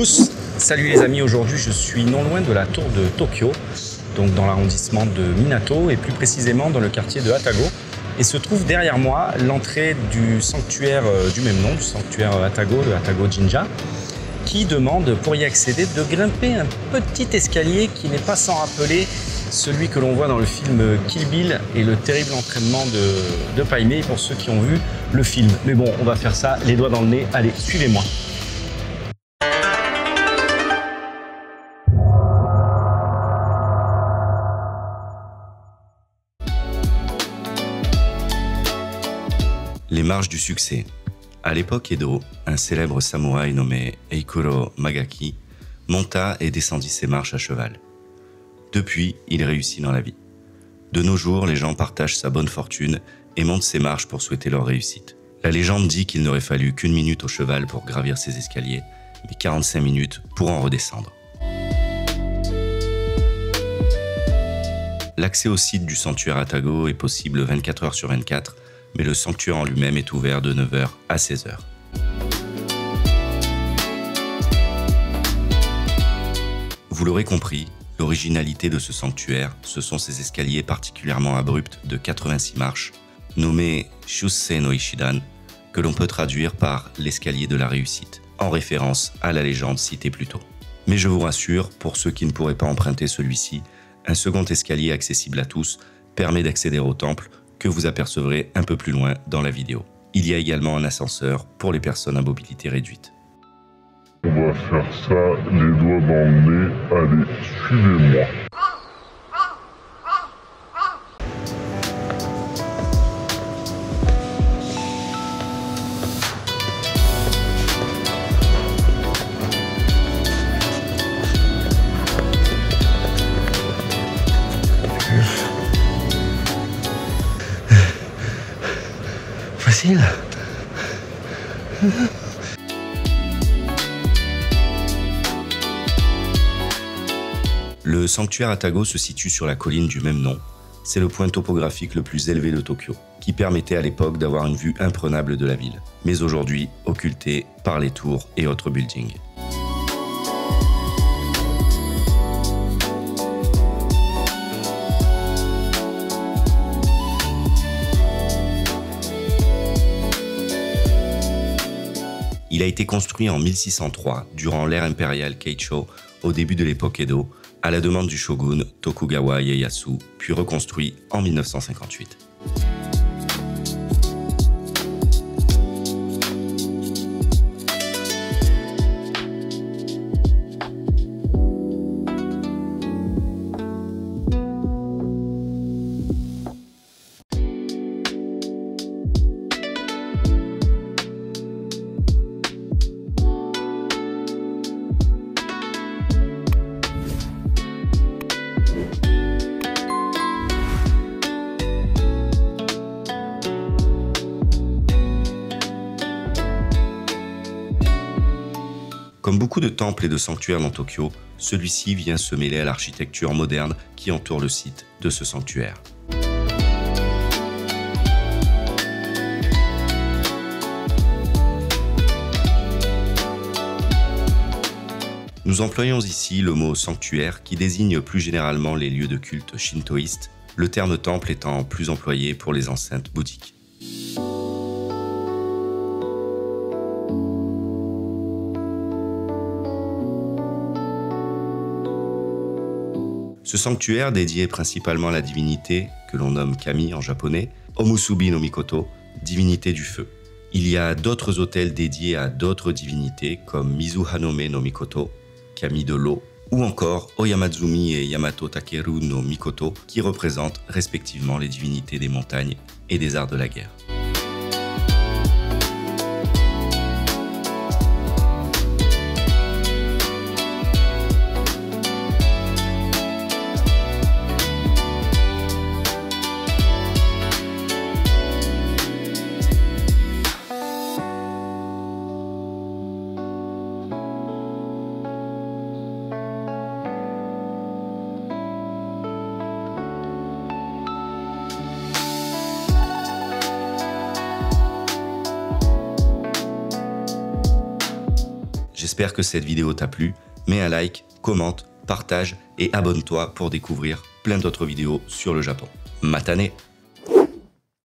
tous. Salut les amis, aujourd'hui je suis non loin de la tour de Tokyo, donc dans l'arrondissement de Minato et plus précisément dans le quartier de Hatago. Et se trouve derrière moi l'entrée du sanctuaire du même nom, du sanctuaire Hatago, le Hatago Jinja, qui demande pour y accéder de grimper un petit escalier qui n'est pas sans rappeler celui que l'on voit dans le film Kill Bill et le terrible entraînement de Pai Mei pour ceux qui ont vu le film. Mais bon, on va faire ça les doigts dans le nez. Allez, suivez-moi. Les marches du succès. À l'époque Edo, un célèbre samouraï nommé Eikuro Magaki monta et descendit ses marches à cheval. Depuis, il réussit dans la vie. De nos jours, les gens partagent sa bonne fortune et montent ses marches pour souhaiter leur réussite. La légende dit qu'il n'aurait fallu qu'1 minute au cheval pour gravir ses escaliers, mais 45 minutes pour en redescendre. L'accès au site du sanctuaire Hatago est possible 24 heures sur 24, mais le sanctuaire en lui-même est ouvert de 9 h à 16 h. Vous l'aurez compris, l'originalité de ce sanctuaire, ce sont ses escaliers particulièrement abrupts de 86 marches, nommés Shusei no Ishidan, que l'on peut traduire par l'escalier de la réussite, en référence à la légende citée plus tôt. Mais je vous rassure, pour ceux qui ne pourraient pas emprunter celui-ci, un second escalier accessible à tous permet d'accéder au temple, que vous apercevrez un peu plus loin dans la vidéo. Il y a également un ascenseur pour les personnes à mobilité réduite. On va faire ça les doigts dans le nez. Allez, suivez-moi. Facile. Le sanctuaire Hatago se situe sur la colline du même nom. C'est le point topographique le plus élevé de Tokyo, qui permettait à l'époque d'avoir une vue imprenable de la ville, mais aujourd'hui occultée par les tours et autres buildings. Il a été construit en 1603, durant l'ère impériale Keicho, au début de l'époque Edo, à la demande du shogun Tokugawa Ieyasu, puis reconstruit en 1958. Comme beaucoup de temples et de sanctuaires dans Tokyo, celui-ci vient se mêler à l'architecture moderne qui entoure le site de ce sanctuaire. Nous employons ici le mot sanctuaire qui désigne plus généralement les lieux de culte shintoïstes, le terme temple étant plus employé pour les enceintes bouddhiques. Ce sanctuaire, dédié principalement à la divinité, que l'on nomme Kami en japonais, Omusubi no Mikoto, divinité du feu. Il y a d'autres autels dédiés à d'autres divinités comme Mizuhanome no Mikoto, Kami de l'eau, ou encore Oyamazumi et Yamato Takeru no Mikoto, qui représentent respectivement les divinités des montagnes et des arts de la guerre. J'espère que cette vidéo t'a plu. Mets un like, commente, partage et abonne-toi pour découvrir plein d'autres vidéos sur le Japon. Matane!